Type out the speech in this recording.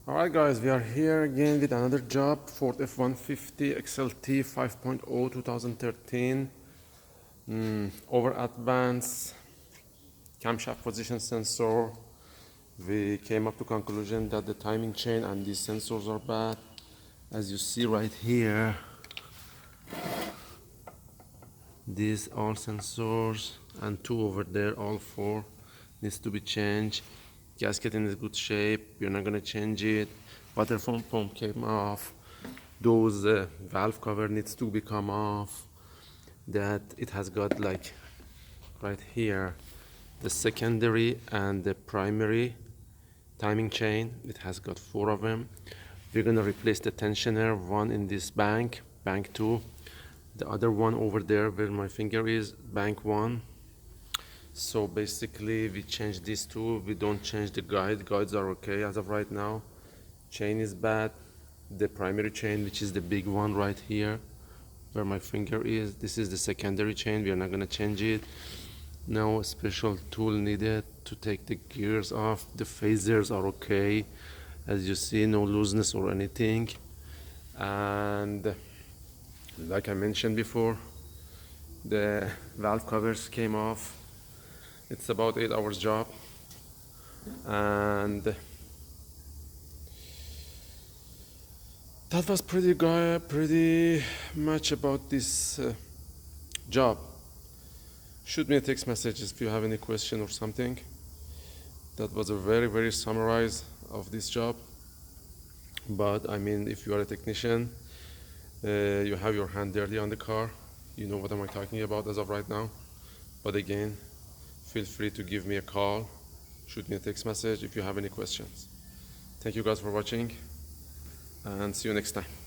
Alright guys, we are here again with another job, Ford F150 XLT 5.0 2013. Over advanced camshaft position sensor. We came up to conclusion that the timing chain and these sensors are bad. As you see right here, these all sensors and two over there, all four needs to be changed. Gasket in good shape, we're not gonna change it. Water pump came off. Those valve cover needs to become off. That it has got like right here the secondary and the primary timing chain. It has got four of them. We're gonna replace the tensioner, one in this bank 2, the other one over there where my finger is, bank 1. So basically we change these two. We don't change the guides are okay as of right now. Chain is bad. The primary chain, which is the big one right here where my finger is, this is the secondary chain. We are not going to change it. No special tool needed to take the gears off. The phasers are okay, as you see, no looseness or anything. And like I mentioned before, the valve covers came off. It's about 8 hours job, and that was pretty much about this job. Shoot me a text message if you have any question or something. That was a very summarize of this job. But I mean, if you are a technician, you have your hand dirty on the car, you know what am I talking about as of right now. But again, feel free to give me a call, shoot me a text message if you have any questions. Thank you guys for watching, and see you next time.